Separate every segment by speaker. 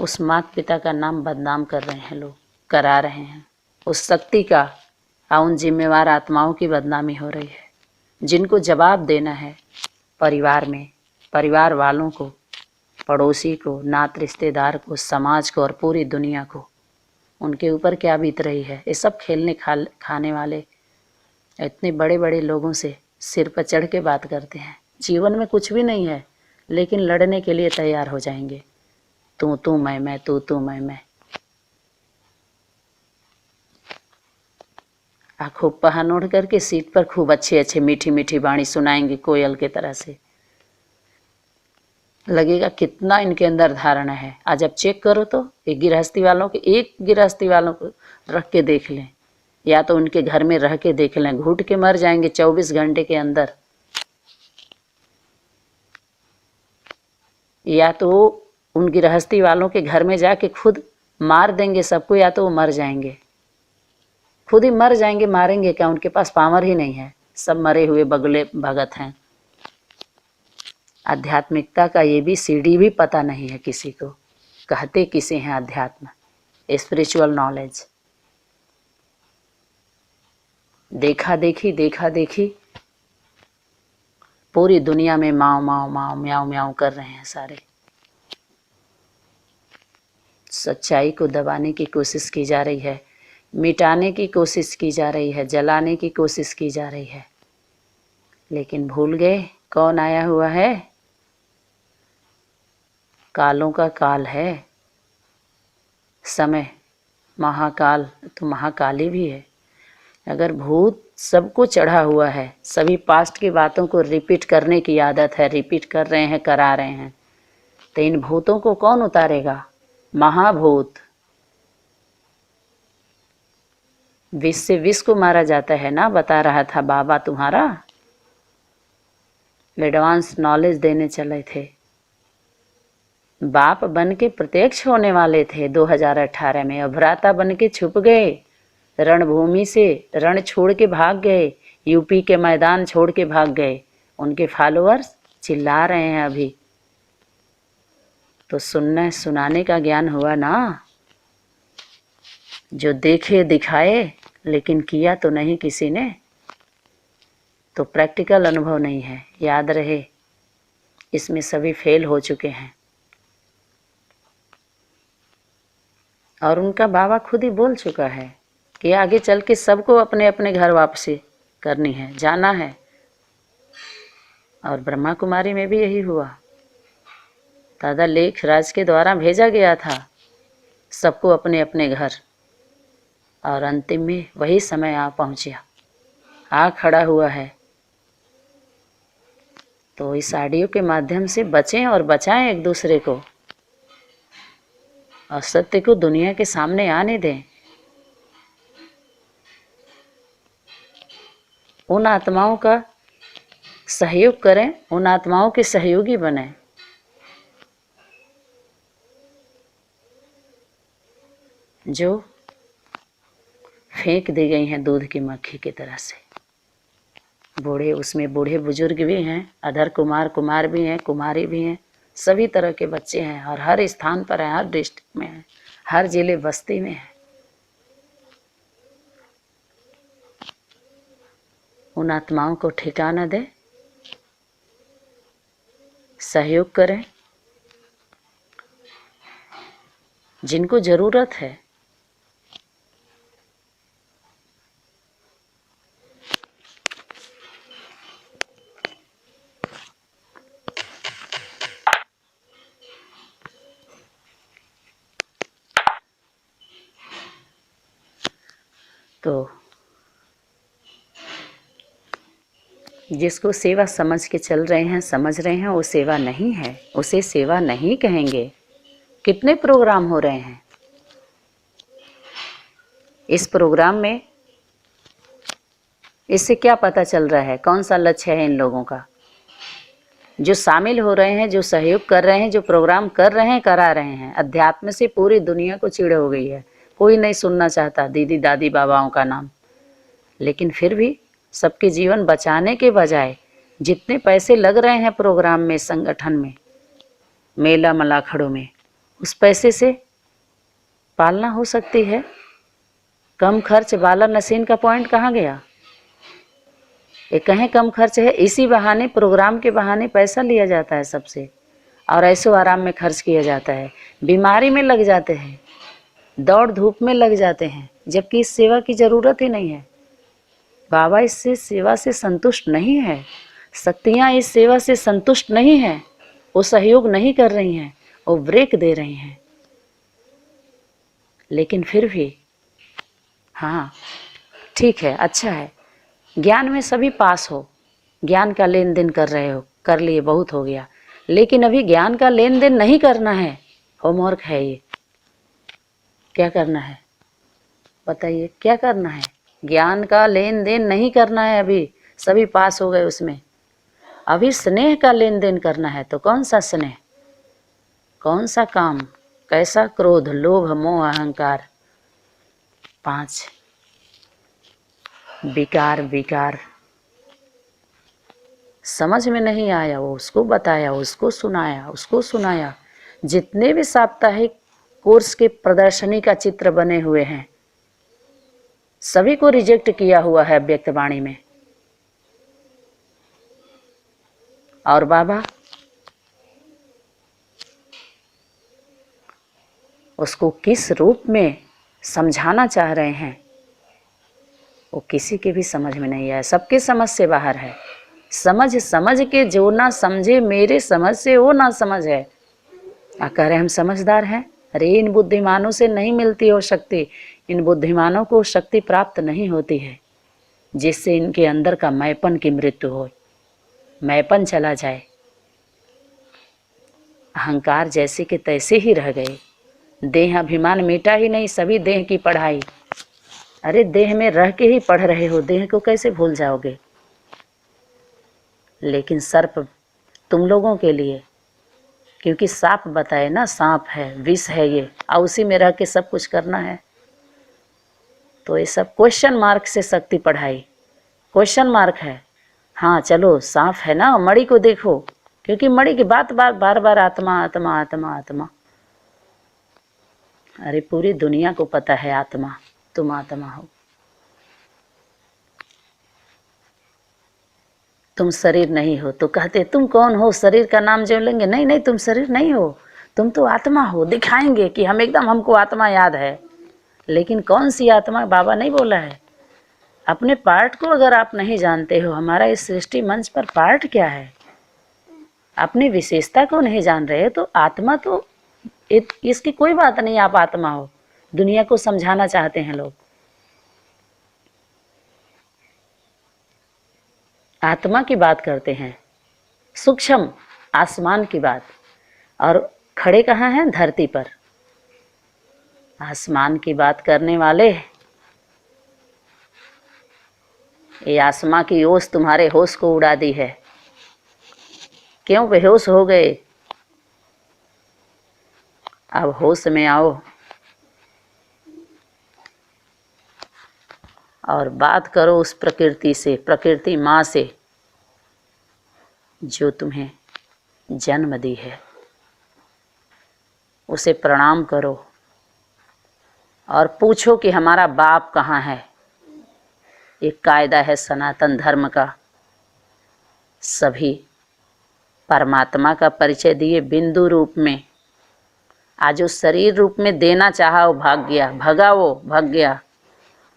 Speaker 1: उस माता पिता का नाम बदनाम कर रहे हैं लोग, करा रहे हैं। उस शक्ति का और उन जिम्मेवार आत्माओं की बदनामी हो रही है, जिनको जवाब देना है परिवार में, परिवार वालों को, पड़ोसी को, नात रिश्तेदार को, समाज को और पूरी दुनिया को। उनके ऊपर क्या बीत रही है। ये सब खेलने खाने वाले इतने बड़े बड़े लोगों से सिर पर चढ़ के बात करते हैं। जीवन में कुछ भी नहीं है, लेकिन लड़ने के लिए तैयार हो जाएंगे। तू मैं, तू मैं। खूब पहन ओढ़ करके सीट पर खूब अच्छे अच्छे मीठी मीठी वाणी सुनाएंगे कोयल के तरह से। लगेगा कितना इनके अंदर धारणा है। आज अब चेक करो तो एक गृहस्थी वालों को रख के देख लें, या तो उनके घर में रह के देख लें, घुट के मर जाएंगे 24 घंटे के अंदर। या तो उन गृहस्थी वालों के घर में जाके खुद मार देंगे सबको, या तो वो मर जाएंगे, खुद ही मर जाएंगे। मारेंगे क्या, उनके पास पावर ही नहीं है। सब मरे हुए बगले भगत हैं। आध्यात्मिकता का ये भी सीढ़ी भी पता नहीं है किसी को। कहते किसे हैं अध्यात्म, स्पिरिचुअल नॉलेज। देखा देखी पूरी दुनिया में माओ माओ माओ म्याओ म्याओ कर रहे हैं सारे। सच्चाई को दबाने की कोशिश की जा रही है, मिटाने की कोशिश की जा रही है, जलाने की कोशिश की जा रही है। लेकिन भूल गए कौन आया हुआ है। कालों का काल है समय, महाकाल तो महाकाली भी है। अगर भूत सबको चढ़ा हुआ है, सभी पास्ट की बातों को रिपीट करने की आदत है, रिपीट कर रहे हैं, करा रहे हैं, तो इन भूतों को कौन उतारेगा। महाभूत। विष से विष को मारा जाता है ना, बता रहा था बाबा तुम्हारा। एडवांस नॉलेज देने चले थे। बाप बन के प्रत्यक्ष होने वाले थे 2018 में, अभ्राता बन के छुप गए। रणभूमि से रण छोड़ के भाग गए, यूपी के मैदान छोड़ के भाग गए। उनके फॉलोअर्स चिल्ला रहे हैं अभी। तो सुनने सुनाने का ज्ञान हुआ ना, जो देखे दिखाए लेकिन किया तो नहीं किसी ने, तो प्रैक्टिकल अनुभव नहीं है। याद रहे, इसमें सभी फेल हो चुके हैं। और उनका बाबा खुद ही बोल चुका है कि आगे चल के सबको अपने अपने घर वापसी करनी है, जाना है। और ब्रह्मा कुमारी में भी यही हुआ। दादा लेख राज के द्वारा भेजा गया था सबको अपने अपने घर, और अंतिम में वही समय आ पहुंचा, आ खड़ा हुआ है। तो इस ऑडियो के माध्यम से बचें और बचाएं एक दूसरे को, और सत्य को दुनिया के सामने आने दें। उन आत्माओं का सहयोग करें, उन आत्माओं के सहयोगी बनें। जो फेंक दी गई हैं दूध की मक्खी की तरह से। बूढ़े, उसमें बूढ़े बुजुर्ग भी हैं, अधर कुमार कुमार भी हैं, कुमारी भी हैं, सभी तरह के बच्चे हैं, और हर स्थान पर हैं, हर डिस्ट्रिक्ट में हैं, हर जिले बस्ती में हैं। उन आत्माओं को ठिकाना दें, सहयोग करें जिनको जरूरत है। तो जिसको सेवा समझ के चल रहे हैं, समझ रहे हैं, वो सेवा नहीं है, उसे सेवा नहीं कहेंगे। कितने प्रोग्राम हो रहे हैं इस प्रोग्राम में, इससे क्या पता चल रहा है, कौन सा लक्ष्य है इन लोगों का। जो शामिल हो रहे हैं, जो सहयोग कर रहे हैं, जो प्रोग्राम कर रहे हैं, करा रहे हैं, अध्यात्म से पूरी दुनिया को चिढ़ हो गई है। कोई नहीं सुनना चाहता दीदी दादी बाबाओं का नाम। लेकिन फिर भी सबके जीवन बचाने के बजाय जितने पैसे लग रहे हैं प्रोग्राम में, संगठन में, मेला मलाखड़ों में, उस पैसे से पालना हो सकती है। कम खर्च वाला नसीन का पॉइंट कहाँ गया? ये कहें कम खर्च है, इसी बहाने, प्रोग्राम के बहाने पैसा लिया जाता है सबसे और ऐसो आराम में खर्च किया जाता है। बीमारी में लग जाते हैं, दौड़ धूप में लग जाते हैं, जबकि इस सेवा की ज़रूरत ही नहीं है। बाबा इससे सेवा से संतुष्ट नहीं है, शक्तियाँ इस सेवा से संतुष्ट नहीं हैं, वो सहयोग नहीं कर रही हैं, वो ब्रेक दे रही हैं। लेकिन फिर भी हाँ ठीक है, अच्छा है, ज्ञान में सभी पास हो, ज्ञान का लेन देन कर रहे हो, कर लिए, बहुत हो गया। लेकिन अभी ज्ञान का लेन देन नहीं करना है, होमवर्क है ये। क्या करना है बताइए, क्या करना है? ज्ञान का लेन देन नहीं करना है, अभी सभी पास हो गए उसमें। अभी स्नेह का लेन देन करना है। तो कौन सा स्नेह, कौन सा काम, कैसा क्रोध, लोभ, मोह, अहंकार, 5 विकार। विकार समझ में नहीं आया, वो उसको बताया, उसको सुनाया, उसको सुनाया। जितने भी साप्ताहिक कोर्स के प्रदर्शनी का चित्र बने हुए हैं, सभी को रिजेक्ट किया हुआ है व्यक्तवाणी में। और बाबा उसको किस रूप में समझाना चाह रहे हैं, वो किसी के भी समझ में नहीं आया, सबके समझ से बाहर है। समझ के जो ना समझे, मेरे समझ से वो ना समझ है। कह रहे हम समझदार हैं। अरे इन बुद्धिमानों से नहीं मिलती हो शक्ति, इन बुद्धिमानों को शक्ति प्राप्त नहीं होती है जिससे इनके अंदर का मैपन की मृत्यु हो, मैपन चला जाए। अहंकार जैसे कि तैसे ही रह गए, देह अभिमान मिटा ही नहीं, सभी देह की पढ़ाई। अरे देह में रह के ही पढ़ रहे हो, देह को कैसे भूल जाओगे? लेकिन सर्प तुम लोगों के लिए, क्योंकि सांप बताए ना, सांप है, विष है ये, और उसी में रह के सब कुछ करना है। तो ये सब क्वेश्चन मार्क से शक्ति पढ़ाई, क्वेश्चन मार्क है। हाँ चलो सांप है ना, मणि को देखो, क्योंकि मणि की बार बार आत्मा आत्मा आत्मा आत्मा। अरे पूरी दुनिया को पता है आत्मा, तुम आत्मा हो। तुम शरीर नहीं हो। तो कहते तुम कौन हो, शरीर का नाम जो लेंगे, नहीं नहीं तुम शरीर नहीं हो, तुम तो आत्मा हो। दिखाएंगे कि हम एकदम, हमको आत्मा याद है, लेकिन कौन सी आत्मा, बाबा नहीं बोला है। अपने पार्ट को अगर आप नहीं जानते हो, हमारा इस सृष्टि मंच पर पार्ट क्या है, अपनी विशेषता को नहीं जान रहे, तो आत्मा तो इसकी कोई बात नहीं, आप आत्मा हो। दुनिया को समझाना चाहते हैं लोग। आत्मा की बात करते हैं, सूक्ष्म आसमान की बात, और खड़े कहाँ हैं? धरती पर। आसमान की बात करने वाले, ये आसमां की ओस तुम्हारे होश को उड़ा दी है। क्यों बेहोश हो गए? अब होश में आओ और बात करो उस प्रकृति से, प्रकृति माँ से, जो तुम्हें जन्म दी है। उसे प्रणाम करो और पूछो कि हमारा बाप कहाँ है। एक कायदा है सनातन धर्म का, सभी परमात्मा का परिचय दिए बिंदु रूप में। आज उस शरीर रूप में देना चाहा, वो भाग गया, भगा, वो भाग गया।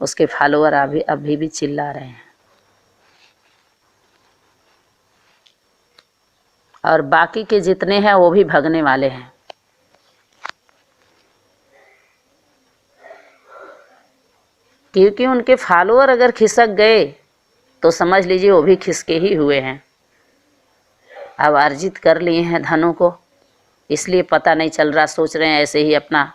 Speaker 1: उसके फॉलोअर अभी भी चिल्ला रहे हैं, और बाकी के जितने हैं वो भी भगने वाले हैं। क्योंकि उनके फॉलोअर अगर खिसक गए तो समझ लीजिए वो भी खिसके ही हुए हैं। अब अर्जित कर लिए हैं धनों को, इसलिए पता नहीं चल रहा, सोच रहे हैं ऐसे ही अपना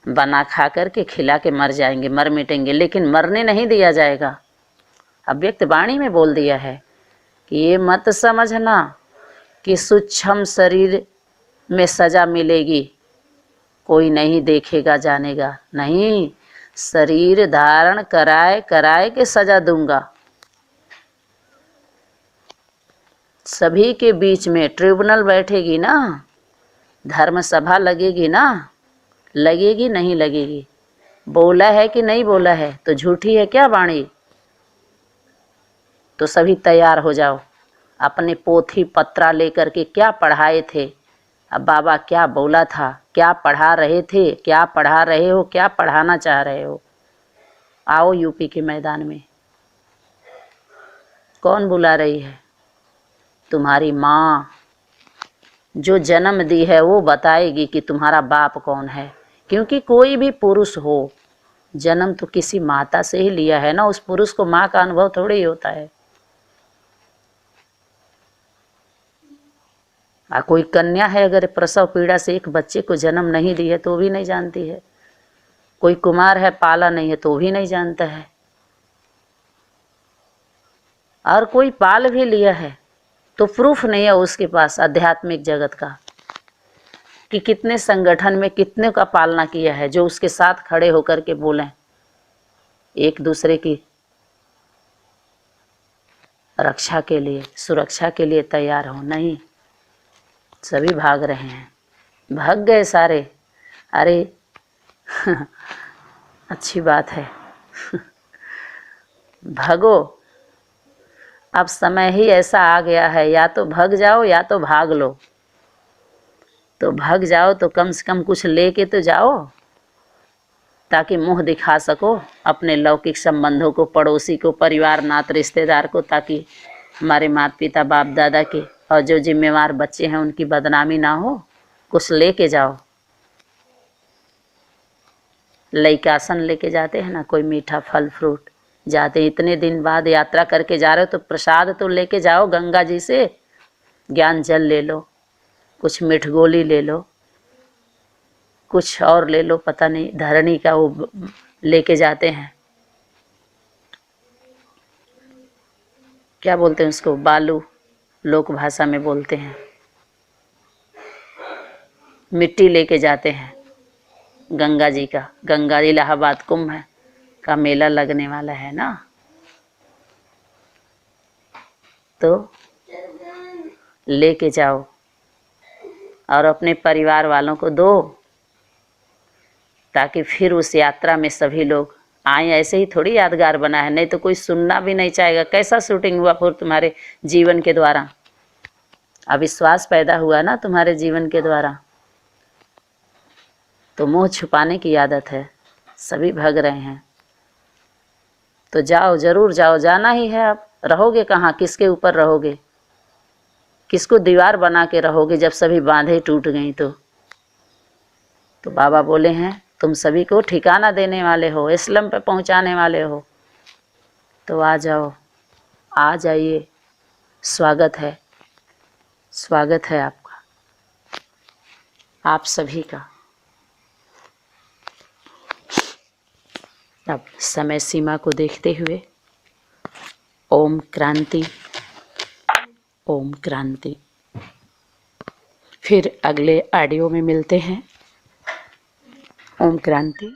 Speaker 1: बना खा करके खिला के मर जाएंगे, मर मिटेंगे। लेकिन मरने नहीं दिया जाएगा। अव्यक्त वाणी में बोल दिया है कि ये मत समझना कि सूक्ष्म शरीर में सजा मिलेगी, कोई नहीं देखेगा जानेगा। नहीं, शरीर धारण कराए के सजा दूंगा। सभी के बीच में ट्रिब्यूनल बैठेगी ना, धर्म सभा लगेगी ना, लगेगी नहीं लगेगी, बोला है कि नहीं बोला है, तो झूठी है क्या वाणी। तो सभी तैयार हो जाओ, अपने पोथी पत्रा लेकर के, क्या पढ़ाए थे, अब बाबा क्या बोला था, क्या पढ़ा रहे थे, क्या पढ़ा रहे हो, क्या पढ़ाना चाह रहे हो। आओ यूपी के मैदान में। कौन बुला रही है? तुम्हारी माँ जो जन्म दी है वो बताएगी कि तुम्हारा बाप कौन है। क्योंकि कोई भी पुरुष हो, जन्म तो किसी माता से ही लिया है ना, उस पुरुष को माँ का अनुभव थोड़ी ही होता है। कोई कन्या है, अगर प्रसव पीड़ा से एक बच्चे को जन्म नहीं दी है तो भी नहीं जानती है। कोई कुमार है, पाला नहीं है तो भी नहीं जानता है। और कोई पाल भी लिया है तो प्रूफ नहीं है उसके पास आध्यात्मिक जगत का कि कितने संगठन में कितने का पालना किया है, जो उसके साथ खड़े होकर के बोलें, एक दूसरे की रक्षा के लिए, सुरक्षा के लिए तैयार हो। नहीं, सभी भाग रहे हैं, भाग गए सारे। अरे अच्छी बात है भागो, अब समय ही ऐसा आ गया है, या तो भाग जाओ या तो भाग लो। तो भाग जाओ तो कम से कम कुछ लेके तो जाओ, ताकि मुंह दिखा सको अपने लौकिक संबंधों को, पड़ोसी को, परिवार नात रिश्तेदार को, ताकि हमारे माता पिता बाप दादा के और जो जिम्मेवार बच्चे हैं उनकी बदनामी ना हो। कुछ लेके जाओ। लइकासन लेके जाते हैं ना, कोई मीठा फल फ्रूट, जाते इतने दिन बाद यात्रा करके जा रहे हो तो प्रसाद तो लेके जाओ गंगा जी से। ज्ञान जल ले लो, कुछ मीठ गोली ले लो, कुछ और ले लो, पता नहीं धरणी का वो लेके जाते हैं, क्या बोलते हैं उसको, बालू लोक भाषा में बोलते हैं। मिट्टी लेके जाते हैं गंगा जी का। गंगा इलाहाबाद कुंभ का मेला लगने वाला है ना, तो लेके जाओ और अपने परिवार वालों को दो, ताकि फिर उस यात्रा में सभी लोग आए। ऐसे ही थोड़ी यादगार बना है, नहीं तो कोई सुनना भी नहीं चाहेगा। कैसा शूटिंग हुआ फिर तुम्हारे जीवन के द्वारा, अविश्वास पैदा हुआ ना तुम्हारे जीवन के द्वारा, तो मुंह छुपाने की आदत है, सभी भाग रहे हैं। तो जाओ, जरूर जाओ, जाना ही है। अब रहोगे कहाँ, किसके ऊपर रहोगे, किसको दीवार बना के रहोगे जब सभी बांधे टूट गई। तो बाबा बोले हैं तुम सभी को ठिकाना देने वाले हो, इस्लाम पे पहुंचाने वाले हो, तो आ जाओ, आ जाइए। स्वागत है, स्वागत है आपका, आप सभी का। अब समय सीमा को देखते हुए ओम क्रांति, ओम क्रांति। फिर अगले ऑडियो में मिलते हैं। ओम क्रांति।